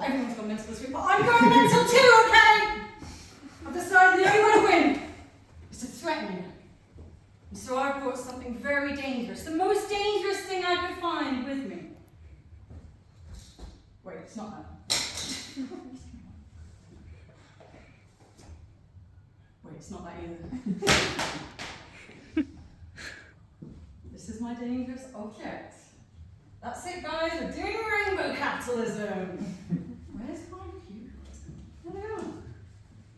everyone's gone mental this week, but I'm going mental too, okay? I've decided the only way to win is to threaten you. And so I've brought something very dangerous, the most dangerous thing I could find with me. Wait, it's not that. Wait, it's not that either. This is my dangerous object. That's it, guys, we're doing rainbow capitalism. Where's my computer? I don't know.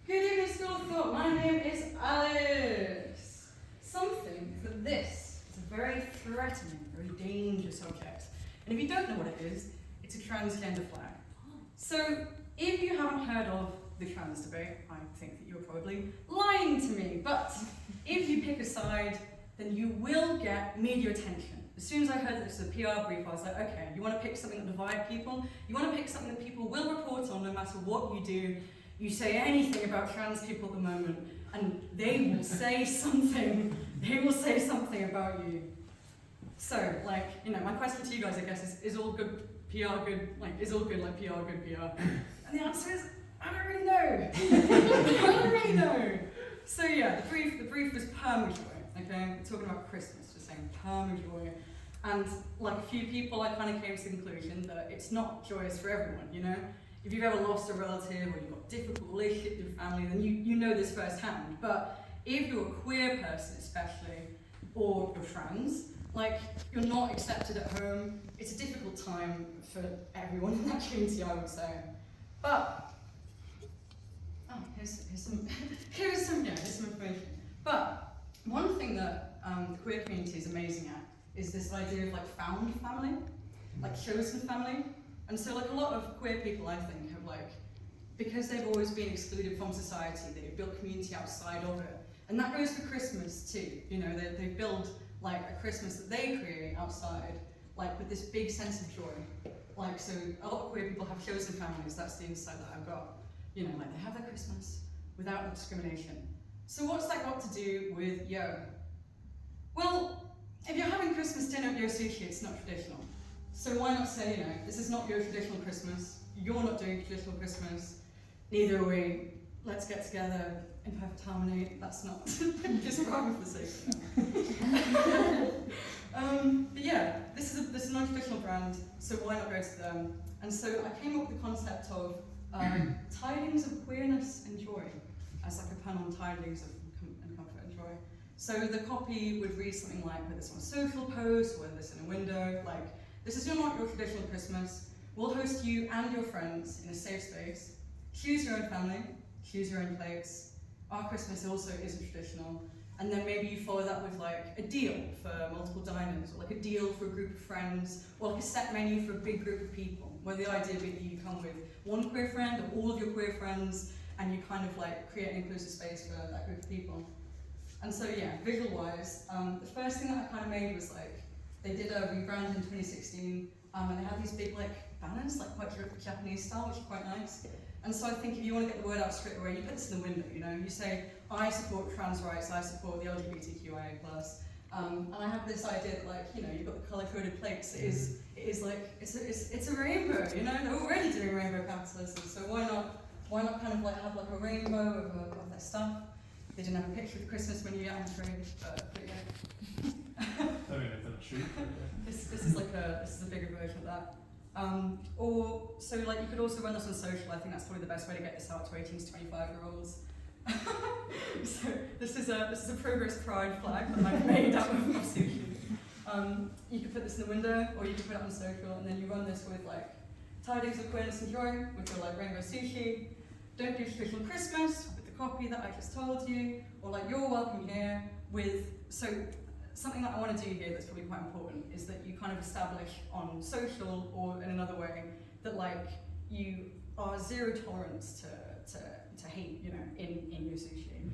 Good evening, School of Thought. My name is Alice. Something for this is a very threatening, very dangerous object. And if you don't know what it is, it's a transgender flag. So, if you haven't heard of the trans debate, I think that you're probably lying to me. But if you pick a side, then you will get media attention. As soon as I heard that this was a PR brief, I was like, okay, you want to pick something that divides people? You want to pick something that people will report on no matter what you do? You say anything about trans people at the moment, and they will say something. They will say something about you. So, like, you know, my question to you guys, I guess, is all good PR good? Like, is all good like PR good PR? And the answer is, I don't really know. I don't really know. So yeah, the brief was permajoy. Okay, we're talking about Christmas, just saying permajoy. And like a few people, I kind of came to the conclusion that it's not joyous for everyone, you know? If you've ever lost a relative or you've got a difficult relationship with your family, then you know this firsthand. But if you're a queer person especially, or you're trans, like, you're not accepted at home, it's a difficult time for everyone in that community, I would say. But, oh, here's some information. But, one thing that the queer community is amazing at is this idea of like found family, like chosen family. And so like a lot of queer people, I think, have like, because they've always been excluded from society, they've built community outside of it. And that goes for Christmas too, you know, they build like a Christmas that they create outside, like with this big sense of joy. Like, so a lot of queer people have chosen families, that's the insight that I've got. You know, like they have their Christmas without discrimination. So what's that got to do with yo? Well, if you're having Christmas dinner at Yo Sushi, it's not traditional. So why not say, you know, this is not your traditional Christmas, you're not doing traditional Christmas, neither are we, let's get together in perfect harmony. That's not just wrong for the sake of it. But yeah, this is a non-traditional brand, so why not go to them? And so I came up with the concept of tidings of queerness and joy, as like a pun on tidings of comfort and joy. So the copy would read something like, whether it's on a social post, whether it's in a window, like, this is not your traditional Christmas. We'll host you and your friends in a safe space. Choose your own family, choose your own plates. Our Christmas also isn't traditional. And then maybe you follow that with like a deal for multiple diners, or like a deal for a group of friends, or like a set menu for a big group of people, where the idea being that you come with one queer friend or all of your queer friends, and you kind of like create an inclusive space for that group of people. And so yeah, visual-wise, the first thing that I kind of made was like, they did a rebrand in 2016, and they had these big like banners, like quite Japanese style, which is quite nice. And so I think if you want to get the word out straight away, you put this in the window, you know, you say, I support trans rights, I support the LGBTQIA+. And I have this idea that, like, you know, you've got the colour-coded plates, it is like, it's a rainbow, you know, they're already doing rainbow capitalism, so why not kind of like have like a rainbow of their stuff. They didn't have a picture of the Christmas menu yet, I'm afraid, but yeah. I mean, if they're not shoot. This is a bigger version of that. Or, so like you could also run this on social. I think that's probably the best way to get this out to 18 to 25-year-olds. So this is a Progress Pride flag that I've made out of sushi. You could put this in the window, or you could put it on social, and then you run this with like tidings of queerness and joy, which are like rainbow sushi. Don't do traditional Christmas with the copy that I just told you, or like you're welcome here with, so something that I want to do here that's probably quite important is that you kind of establish on social or in another way that like you are zero tolerance to hate, you know, in your sushi.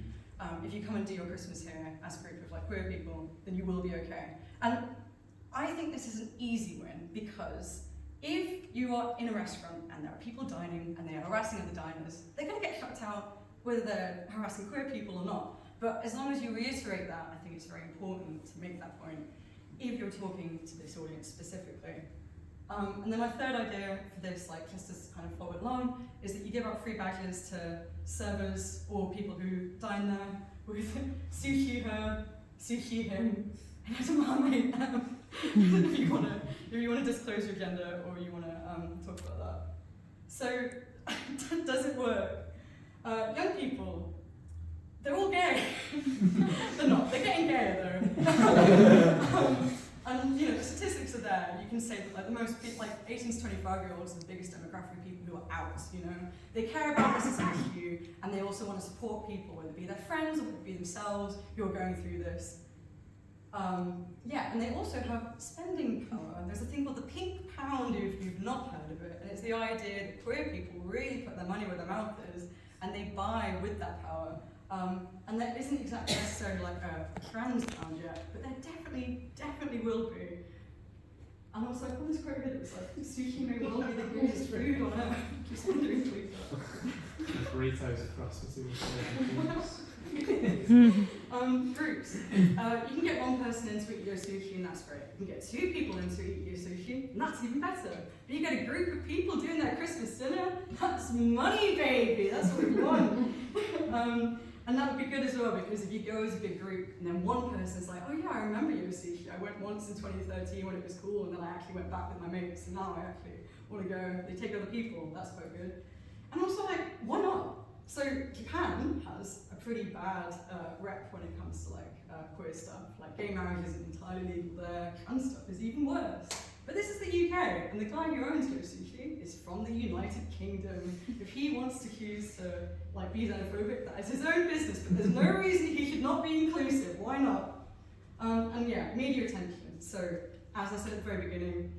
If you come and do your Christmas here as a group of like queer people, then you will be okay. And I think this is an easy win because if you are in a restaurant and there are people dining and they are harassing other diners, they're going to get shut out whether they're harassing queer people or not. But as long as you reiterate that, I think it's very important to make that point if you're talking to this audience specifically. And then my third idea for this, like just to kind of follow it along, is that you give out free badges to servers or people who dine there with sushi her, sushi him, and edamame. If you want to disclose your gender or you want to talk about that. So, does it work? Young people, they're all gay. They're not. They're getting gayer though. And you know, the statistics are there. You can say that like the most like 18 to 25-year-olds are the biggest demographic of people who are out. You know, they care about this as an issue, and they also want to support people, whether it be their friends or whether it be themselves who are going through this. Yeah, and they also have spending power. There's a thing called the pink pound, if you've not heard of it, and it's the idea that queer people really put their money where their mouth is, and they buy with that power. And there isn't exactly necessarily like a trans pound yet, but there definitely will be. And also, I found this quite good. It was like, sushi may well be the greatest food on earth. Just wondering if we Burritos across between groups. You can get one person in to eat your sushi, and that's great. You can get two people in to eat your sushi, and that's even better. But you get a group of people doing their Christmas dinner, that's money, baby. That's what we want. And that would be good as well, because if you go as a big group, and then one person's like, oh yeah, I remember your sushi. I went once in 2013 when it was cool, and then I actually went back with my mates, and now I actually want to go. They take other people. That's quite good. And also, like, why not? So Japan has a pretty bad rep when it comes to like queer stuff. Like gay marriage isn't entirely legal there, trans stuff is even worse. But this is the UK, and the guy who owns Go Sushi is from the United Kingdom. If he wants to choose to like be xenophobic, that is his own business, but there's no reason he should not be inclusive. Why not? And yeah, media attention. So as I said at the very beginning,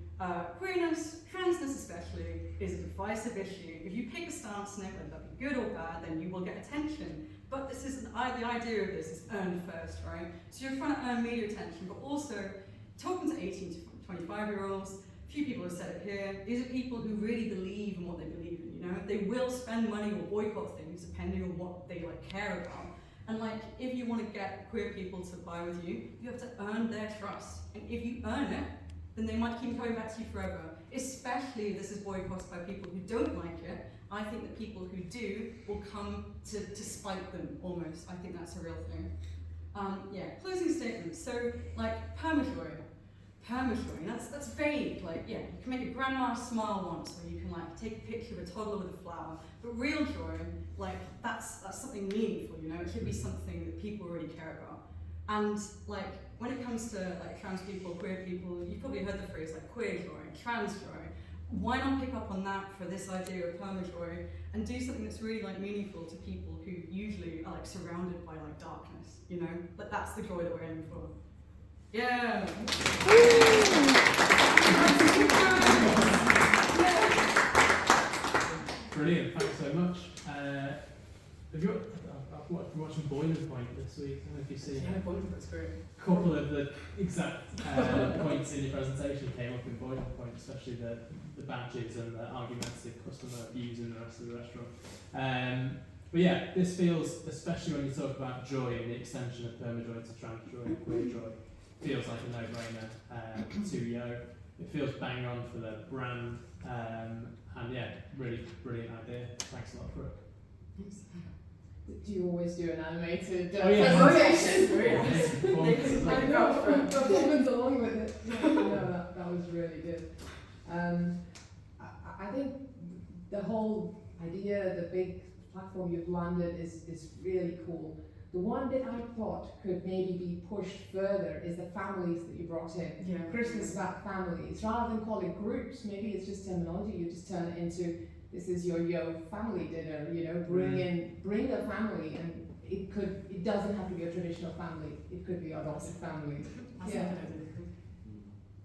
queerness, transness especially, is a divisive issue. If you pick a stance on it, whether that be good or bad, then you will get attention. But this is the idea of this is earn first, right? So you're trying to earn media attention, but also talking to 18 to 25-year-olds. A few people have said it here. These are people who really believe in what they believe in. You know, they will spend money or boycott things depending on what they like care about. And like, if you want to get queer people to buy with you, you have to earn their trust. And if you earn it, then they might keep coming back to you forever. Especially if this is boycotted by people who don't like it. I think that people who do will come to spite them almost. I think that's a real thing. Yeah, closing statements. So, like, permajoy. Permajoy, that's vague. Like, yeah, you can make a grandma smile once, or you can like take a picture of a toddler with a flower. But real joy, like, that's something meaningful, you know? It should be something that people really care about. And like, when it comes to like trans people, queer people, you've probably heard the phrase like queer joy, trans joy. Why not pick up on that for this idea of permajoy and do something that's really like meaningful to people who usually are like surrounded by like darkness, you know? But that's the joy that we're aiming for. Yeah. Brilliant, thanks so much. I've been watching Boiling Point this week. I don't know if you've seen Yeah, Boiling Point's great. A couple of the exact points in your presentation came up in Boiling Point, especially the badges and the argumentative customer views in the rest of the restaurant. But yeah, this feels, especially when you talk about joy and the extension of permajoy to trans joy and queer joy, feels like a no-brainer to Yo. It feels bang on for the brand, and yeah, really brilliant idea. Thanks a lot for it. Thanks. Do you always do an animated presentation? Performance along with it. No, that was really good. I think the whole idea, the big platform you've landed is really cool. The one bit I thought could maybe be pushed further is the families that you brought in. Yeah. Christmas about families. Rather than call it groups, maybe it's just terminology, you just turn it into this is your Yo family dinner, you know, bring a family, and it doesn't have to be a traditional family, it could be adopted family. Yeah.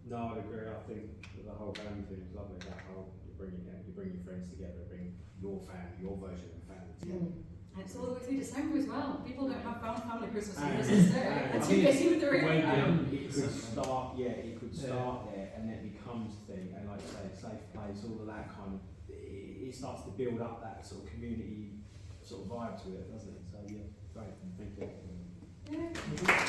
No, I'd agree. I think that the whole family thing is lovely. That whole you bring your friends together, bring your family, your version of family together. And it's all the way through December as well. People don't have family Christmas and Christmas Day. They're too busy with their own family. It could start, it could start there, and then it becomes a thing, and like I say, safe place, all of that kind of, it starts to build up that sort of community sort of vibe to it, doesn't it? So yeah, great, thank you. Yeah.